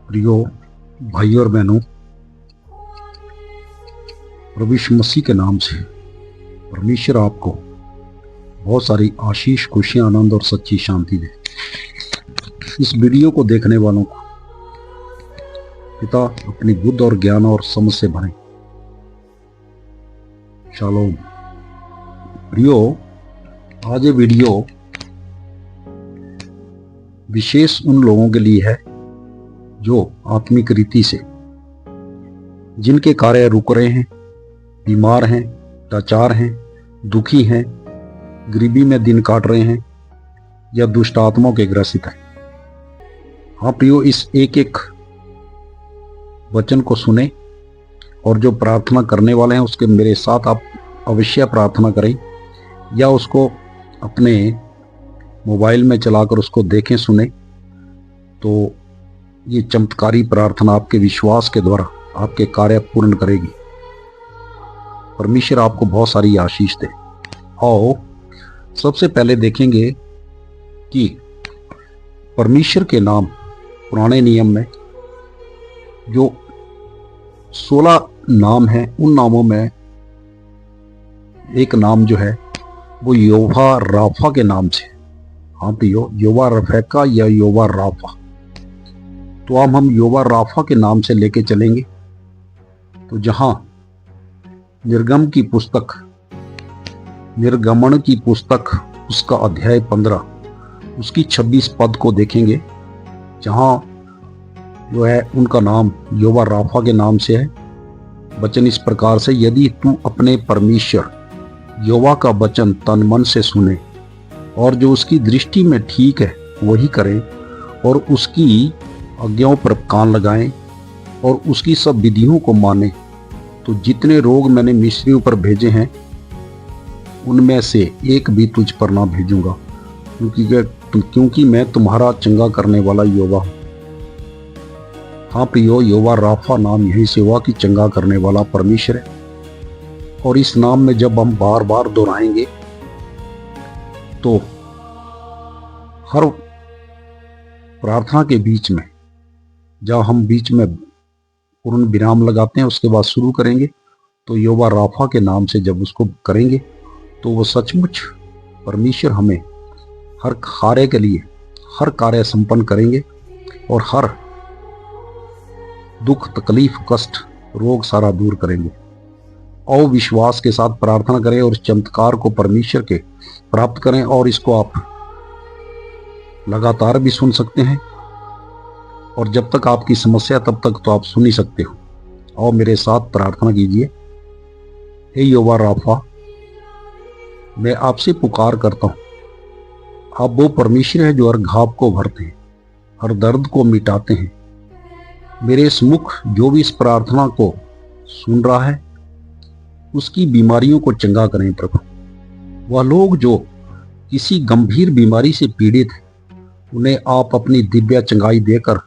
प्रियो भाई और बहनों, प्रभु यीशु मसीह के नाम से परमेश्वर आपको बहुत सारी आशीष, खुशियां, आनंद और सच्ची शांति दे। इस वीडियो को देखने वालों को पिता अपनी बुद्धि और ज्ञान और समझ से भरे। शालोम। प्रियो, आज ये वीडियो विशेष उन लोगों के लिए है जो आत्मिक रीति से, जिनके कार्य रुक रहे हैं, बीमार हैं, लाचार हैं, दुखी हैं, गरीबी में दिन काट रहे हैं या दुष्ट आत्माओं के ग्रसित हैं। हाँ प्रियो, इस एक एक वचन को सुने और जो प्रार्थना करने वाले हैं उसके मेरे साथ आप अवश्य प्रार्थना करें या उसको अपने मोबाइल में चलाकर उसको देखें, सुने, तो ये चमत्कारी प्रार्थना आपके विश्वास के द्वारा आपके कार्य पूर्ण करेगी। परमेश्वर आपको बहुत सारी आशीष दे। आओ सबसे पहले देखेंगे कि परमेश्वर के नाम पुराने नियम में जो 16 नाम हैं, उन नामों में एक नाम जो है वो यहोवा राफा के नाम से। हाँ प्रियो, यहोवा रफेका या यहोवा राफा। तो हम यहोवा राफा के नाम से लेके चलेंगे। तो जहां निर्गमन की पुस्तक उसका अध्याय 15 उसकी 26 पद को देखेंगे, जहां जो है उनका नाम यहोवा राफा के नाम से है। वचन इस प्रकार से, यदि तू अपने परमेश्वर यहोवा का वचन तन मन से सुने और जो उसकी दृष्टि में ठीक है वही करें और उसकी आज्ञाओं पर कान लगाएं और उसकी सब विधियों को माने, तो जितने रोग मैंने मिस्रियों पर भेजे हैं उनमें से एक भी तुझ पर ना भेजूंगा, क्योंकि मैं तुम्हारा चंगा करने वाला यहोवा हूं। हाँ प्रियो, यहोवा राफा नाम यही से हुआ कि चंगा करने वाला परमेश्वर है। और इस नाम में जब हम बार बार दोहराएंगे तो हर प्रार्थना के बीच में, जब हम बीच में पूर्ण विराम लगाते हैं उसके बाद शुरू करेंगे, तो यहोवा राफा के नाम से जब उसको करेंगे तो वो सचमुच परमेश्वर हमें हर कार्य के लिए हर कार्य संपन्न करेंगे और हर दुख, तकलीफ, कष्ट, रोग सारा दूर करेंगे। और विश्वास के साथ प्रार्थना करें और चमत्कार को परमेश्वर के प्राप्त करें। और इसको आप लगातार भी सुन सकते हैं और जब तक आपकी समस्या तब तक तो आप सुन ही सकते हो। और मेरे साथ प्रार्थना कीजिए। हे यहोवा राफा, मैं आपसे पुकार करता हूं। आप वो परमेश्वर है जो हर घाव को भरते हैं, हर दर्द को मिटाते हैं। मेरे सम्मुख जो भी इस प्रार्थना को सुन रहा है उसकी बीमारियों को चंगा करें प्रभु। वह लोग जो किसी गंभीर बीमारी से पीड़ित हैं उन्हें आप अपनी दिव्य चंगाई देकर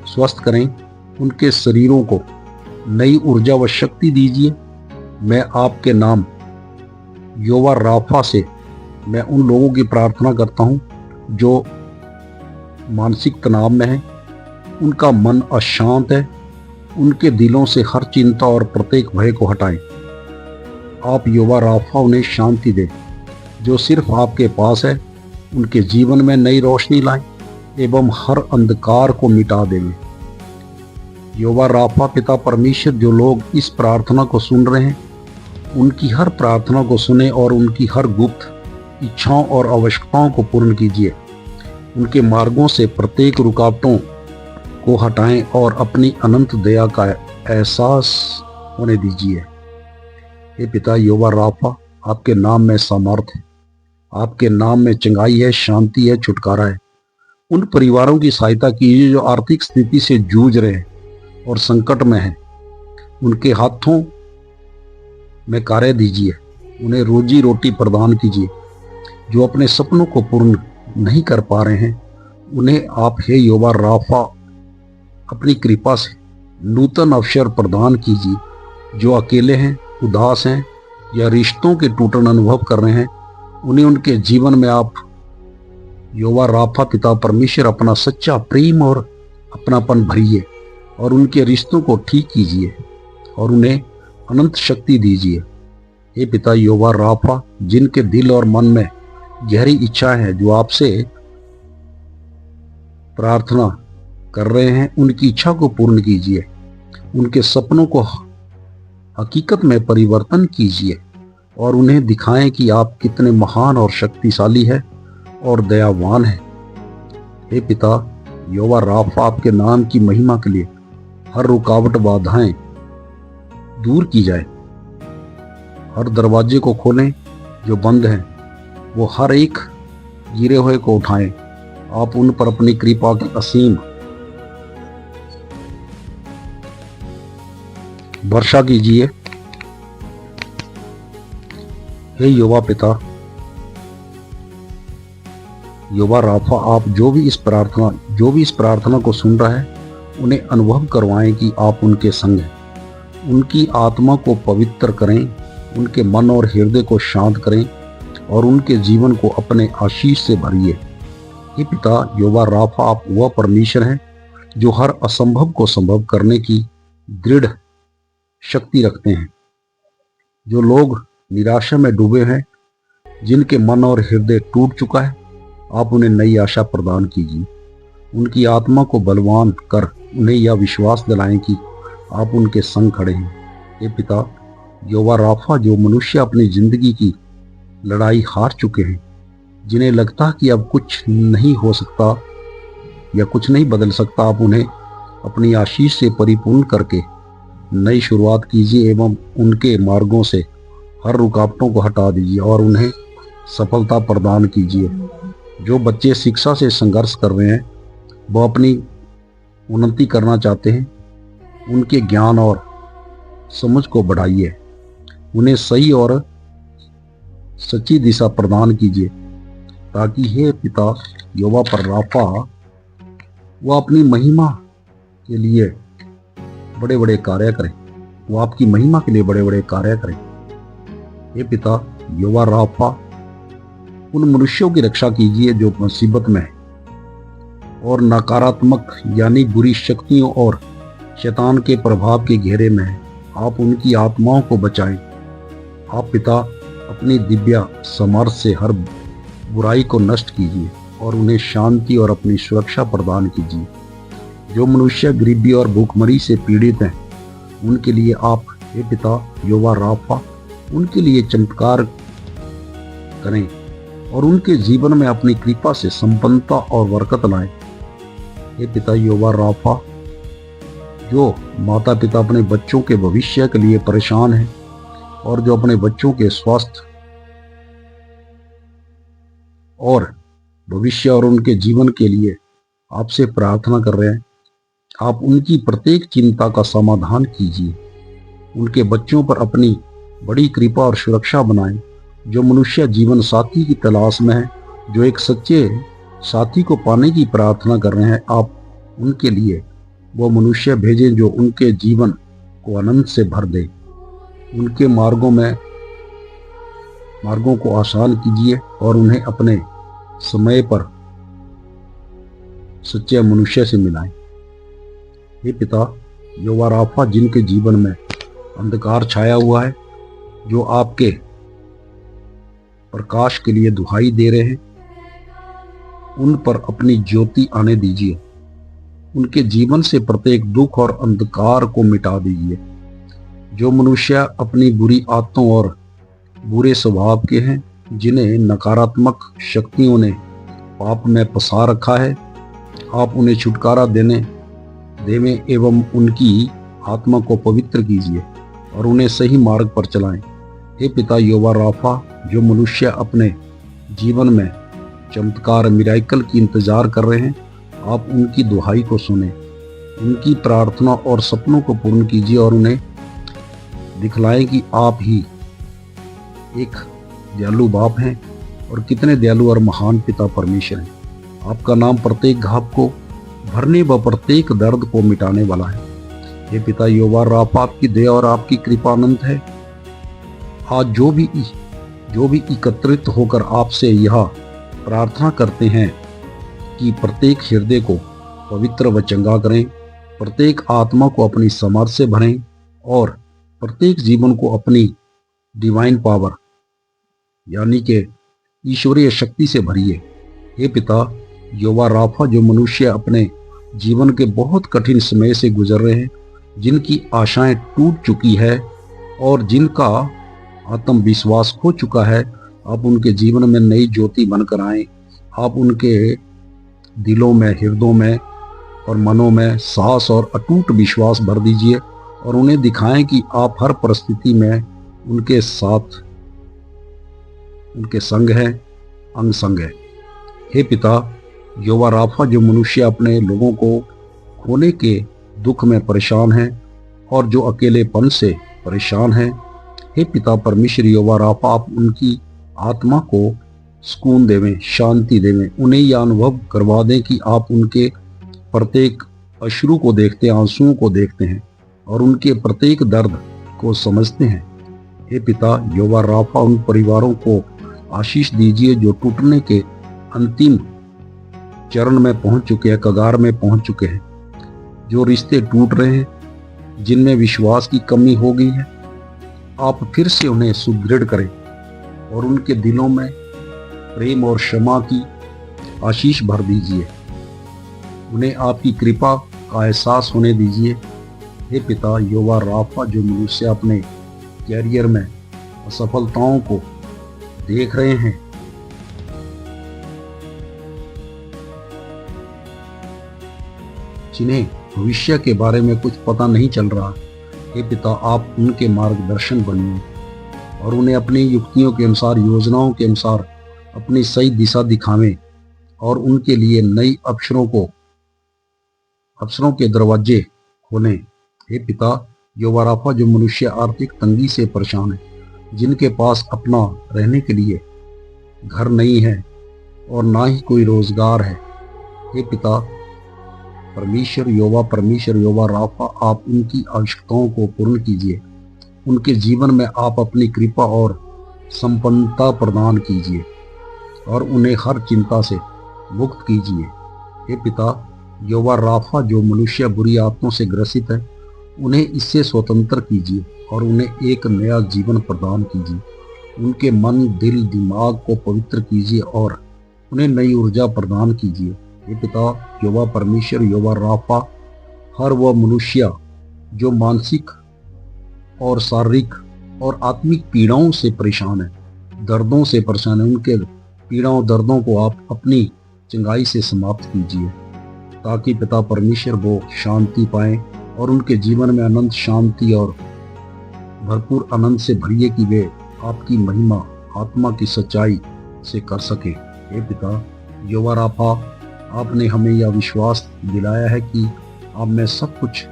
स्वस्थ करें। उनके शरीरों को नई ऊर्जा व शक्ति दीजिए। मैं आपके नाम यहोवा राफा से मैं उन लोगों की प्रार्थना करता हूं जो मानसिक तनाव में हैं, उनका मन अशांत है, उनके दिलों से हर चिंता और प्रत्येक भय को हटाएं। आप यहोवा राफा उन्हें शांति दें जो सिर्फ आपके पास है। उनके जीवन में नई रोशनी लाएं एवं हर अंधकार को मिटा देंगे। यहोवा राफा पिता परमेश्वर, जो लोग इस प्रार्थना को सुन रहे हैं उनकी हर प्रार्थना को सुने और उनकी हर गुप्त इच्छाओं और आवश्यकताओं को पूर्ण कीजिए। उनके मार्गों से प्रत्येक रुकावटों को हटाएं और अपनी अनंत दया का एहसास होने दीजिए। हे पिता यहोवा राफा, आपके नाम में सामर्थ्य है, आपके नाम में चंगाई है, शांति है, छुटकारा है। उन परिवारों की सहायता कीजिए जो आर्थिक स्थिति से जूझ रहे हैं और संकट में हैं। उनके हाथों में कार्य दीजिए, उन्हें रोजी रोटी प्रदान कीजिए। जो अपने सपनों को पूर्ण नहीं कर पा रहे हैं उन्हें आप हे यहोवा राफा अपनी कृपा से नूतन अवसर प्रदान कीजिए। जो अकेले हैं, उदास हैं या रिश्तों के टूटन अनुभव कर रहे हैं उन्हें उनके जीवन में आप यहोवा राफा पिता परमेश्वर अपना सच्चा प्रेम और अपनापन भरिए और उनके रिश्तों को ठीक कीजिए और उन्हें अनंत शक्ति दीजिए। हे पिता यहोवा राफा, जिनके दिल और मन में गहरी इच्छा है, जो आपसे प्रार्थना कर रहे हैं, उनकी इच्छा को पूर्ण कीजिए। उनके सपनों को हकीकत में परिवर्तन कीजिए और उन्हें दिखाएं कि आप कितने महान और शक्तिशाली हैं और दयावान हैं। हे पिता यहोवा राफा, आपके नाम की महिमा के लिए हर रुकावट बाधाएं दूर की जाए। हर दरवाजे को खोलें जो बंद हैं, वो हर एक गिरे हुए को उठाएं। आप उन पर अपनी कृपा की असीम वर्षा कीजिए। हे यहोवा पिता यहोवा राफा, आप जो भी इस प्रार्थना को सुन रहा है, उन्हें अनुभव करवाएं कि आप उनके संग हैं। उनकी आत्मा को पवित्र करें, उनके मन और हृदय को शांत करें और उनके जीवन को अपने आशीष से भरिए। हे पिता यहोवा राफा, आप वह परमेश्वर हैं जो हर असंभव को संभव करने की दृढ़ शक्ति रखते हैं। जो लोग निराशा में डूबे हैं, जिनके मन और हृदय टूट चुका है, आप उन्हें नई आशा प्रदान कीजिए। उनकी आत्मा को बलवान कर उन्हें यह विश्वास दिलाएं कि आप उनके संग खड़े हैं। हे पिता यहोवा राफा, जो मनुष्य अपनी जिंदगी की लड़ाई हार चुके हैं, जिन्हें लगता है कि अब कुछ नहीं हो सकता या कुछ नहीं बदल सकता, आप उन्हें अपनी आशीष से परिपूर्ण करके नई शुरुआत कीजिए एवं उनके मार्गों से हर रुकावटों को हटा दीजिए और उन्हें सफलता प्रदान कीजिए। जो बच्चे शिक्षा से संघर्ष कर रहे हैं, वो अपनी उन्नति करना चाहते हैं, उनके ज्ञान और समझ को बढ़ाइए। उन्हें सही और सच्ची दिशा प्रदान कीजिए, ताकि हे पिता यहोवा पर राफा, वो अपनी महिमा के लिए बड़े बड़े कार्य करें। वो आपकी महिमा के लिए बड़े बड़े कार्य करें। हे पिता यहोवा राफा, उन मनुष्यों की रक्षा कीजिए जो मुसीबत में है और नकारात्मक यानी बुरी शक्तियों और शैतान के प्रभाव के घेरे में है। आप उनकी आत्माओं को बचाएं। आप पिता अपनी दिव्य सामर्थ्य से हर बुराई को नष्ट कीजिए और उन्हें शांति और अपनी सुरक्षा प्रदान कीजिए। जो मनुष्य गरीबी और भूखमरी से पीड़ित हैं, उनके लिए आप हे पिता यहोवा राफा, उनके लिए चमत्कार करें और उनके जीवन में अपनी कृपा से संपन्नता और बरकत लाएं। हे पिता यहोवा राफा, जो माता पिता अपने बच्चों के भविष्य के लिए परेशान हैं और जो अपने बच्चों के स्वास्थ्य और भविष्य और उनके जीवन के लिए आपसे प्रार्थना कर रहे हैं, आप उनकी प्रत्येक चिंता का समाधान कीजिए। उनके बच्चों पर अपनी बड़ी कृपा और सुरक्षा बनाएं। जो मनुष्य जीवन साथी की तलाश में है, जो एक सच्चे साथी को पाने की प्रार्थना कर रहे हैं, आप उनके लिए वो मनुष्य भेजें जो उनके जीवन को आनंद से भर दे। उनके मार्गों को आसान कीजिए और उन्हें अपने समय पर सच्चे मनुष्य से मिलाएं। हे पिता यहोवा राफा, जिनके जीवन में अंधकार छाया हुआ है, जो आपके प्रकाश के लिए दुहाई दे रहे हैं, उन पर अपनी ज्योति आने दीजिए। उनके जीवन से प्रत्येक दुख और अंधकार को मिटा दीजिए। जो मनुष्य अपनी बुरी आदतों और बुरे स्वभाव के हैं, जिन्हें नकारात्मक शक्तियों ने पाप में फंसा रखा है, आप उन्हें छुटकारा देवे एवं उनकी आत्मा को पवित्र कीजिए और उन्हें सही मार्ग पर चलाएं। हे पिता यहोवा राफा, जो मनुष्य अपने जीवन में चमत्कार मिराकल की इंतजार कर रहे हैं, आप उनकी दुहाई को सुने, उनकी प्रार्थना और सपनों को पूर्ण कीजिए और उन्हें दिखलाएं कि आप ही एक दयालु बाप हैं और कितने दयालु और महान पिता परमेश्वर हैं। आपका नाम प्रत्येक घाव को भरने व प्रत्येक दर्द को मिटाने वाला है। हे पिता यहोवा राफा, आपकी दया और आपकी कृपा अनंत है। आज जो भी एकत्रित होकर आपसे यह प्रार्थना करते हैं कि प्रत्येक हृदय को पवित्र व चंगा करें, प्रत्येक आत्मा को अपनी समर्थ से भरें और प्रत्येक जीवन को अपनी डिवाइन पावर यानी कि ईश्वरीय शक्ति से भरिए। हे पिता, यहोवा राफा, जो मनुष्य अपने जीवन के बहुत कठिन समय से गुजर रहे हैं, जिनकी आशाएं टूट चुकी है और जिनका आत्मविश्वास खो चुका है, आप उनके जीवन में नई ज्योति बनकर आए। आप उनके दिलों में, हृदयों में और मनों में साहस और अटूट विश्वास भर दीजिए और उन्हें दिखाएं कि आप हर परिस्थिति में उनके साथ, उनके संग है, अंग संग है। हे पिता, यहोवा राफा, जो मनुष्य अपने लोगों को खोने के दुख में परेशान है और जो अकेलेपन से परेशान है, हे पिता परमेश्वर यहोवा राफा, आप उनकी आत्मा को सुकून देवें, शांति देवें। उन्हें यह अनुभव करवा दें कि आप उनके प्रत्येक अश्रु को देखते हैं, आंसुओं को देखते हैं और उनके प्रत्येक दर्द को समझते हैं। हे पिता यहोवा राफा, उन परिवारों को आशीष दीजिए जो टूटने के अंतिम चरण में पहुंच चुके हैं, कगार में पहुंच चुके हैं, जो रिश्ते टूट रहे हैं, जिनमें विश्वास की कमी हो गई है। आप फिर से उन्हें सुदृढ़ करें और उनके दिलों में प्रेम और क्षमा की आशीष भर दीजिए। उन्हें आपकी कृपा का एहसास होने दीजिए। हे पिता यहोवा राफा, जो मनुष्य अपने कैरियर में असफलताओं को देख रहे हैं, जिन्हें भविष्य के बारे में कुछ पता नहीं चल रहा, हे पिता आप उनके मार्गदर्शन बनिए और उन्हें अपनी युक्तियों के अनुसार, योजनाओं के अनुसार अपनी सही दिशा दिखावें और उनके लिए नई अवसरों के दरवाजे खोलें। हे पिता यहोवा राफा, जो मनुष्य आर्थिक तंगी से परेशान है, जिनके पास अपना रहने के लिए घर नहीं है और ना ही कोई रोजगार है, हे पिता परमेश्वर यहोवा राफा, आप उनकी आवश्यकताओं को पूर्ण कीजिए। उनके जीवन में आप अपनी कृपा और संपन्नता प्रदान कीजिए और उन्हें हर चिंता से मुक्त कीजिए। हे पिता यहोवा राफा, जो मनुष्य बुरी आत्माओं से ग्रसित है, उन्हें इससे स्वतंत्र कीजिए और उन्हें एक नया जीवन प्रदान कीजिए। उनके मन, दिल, दिमाग को पवित्र कीजिए और उन्हें नई ऊर्जा प्रदान कीजिए। हे पिता यहोवा परमेश्वर यहोवा राफा, हर वह मनुष्य जो मानसिक और शारीरिक और आत्मिक पीड़ाओं से परेशान है, दर्दों से परेशान है, उनके पीड़ाओं दर्दों को आप अपनी चंगाई से समाप्त कीजिए, ताकि पिता परमेश्वर वो शांति पाएं और उनके जीवन में अनंत शांति और भरपूर आनंद से भरिए कि वे आपकी महिमा आत्मा की सच्चाई से कर सके। हे पिता यहोवा राफा, आपने हमें यह विश्वास दिलाया है कि आप में सब कुछ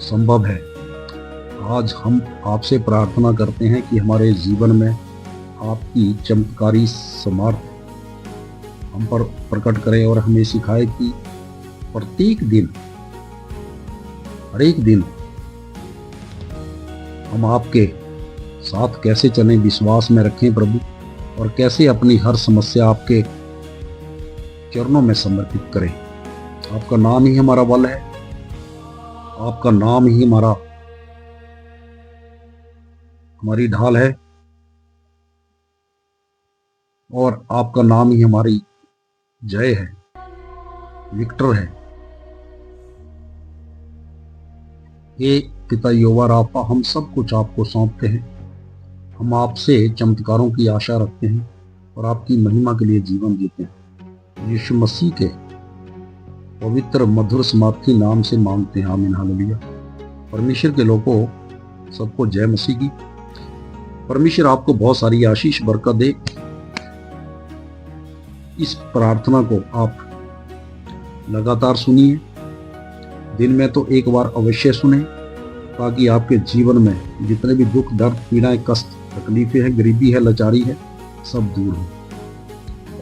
संभव है। आज हम आपसे प्रार्थना करते हैं कि हमारे जीवन में आपकी चमत्कारी सामर्थ हम पर प्रकट करें और हमें सिखाए कि प्रत्येक दिन, हर एक दिन हम आपके साथ कैसे चलें, विश्वास में रखें प्रभु, और कैसे अपनी हर समस्या आपके चरणों में समर्पित करें। आपका नाम ही हमारा बल है, आपका नाम ही हमारी ढाल है और आपका नाम ही हमारी जय है, विक्टर है। हे पिता यहोवा राफा, हम सब कुछ आपको सौंपते हैं। हम आपसे चमत्कारों की आशा रखते हैं और आपकी महिमा के लिए जीवन जीते हैं। यीशु मसीह के पवित्र मधुर समाप्ति नाम से मांगते हैं, आमीन, हालेलुया। परमेश्वर के लोगों, सबको जय मसीह की। परमेश्वर आपको बहुत सारी आशीष बरकत दे। इस प्रार्थना को आप लगातार सुनिए, दिन में तो एक बार अवश्य सुने, ताकि आपके जीवन में जितने भी दुख, दर्द, पीड़ाएं, कष्ट, तकलीफें हैं, गरीबी है, लाचारी है, सब दूर हो।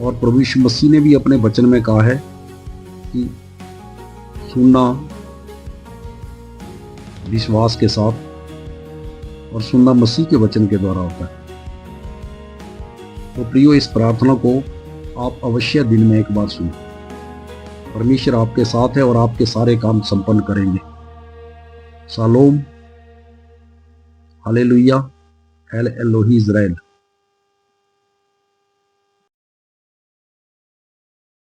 और प्रभु यीशु मसीह ने भी अपने वचन में कहा है कि सुनना विश्वास के साथ और सुनना मसीह के वचन के द्वारा होता है। तो प्रियो, इस प्रार्थना को आप अवश्य दिन में एक बार सुनें। परमेश्वर आपके साथ है और आपके सारे काम संपन्न करेंगे। शालोम, हालेलुया, एल एलोही इज़राइल।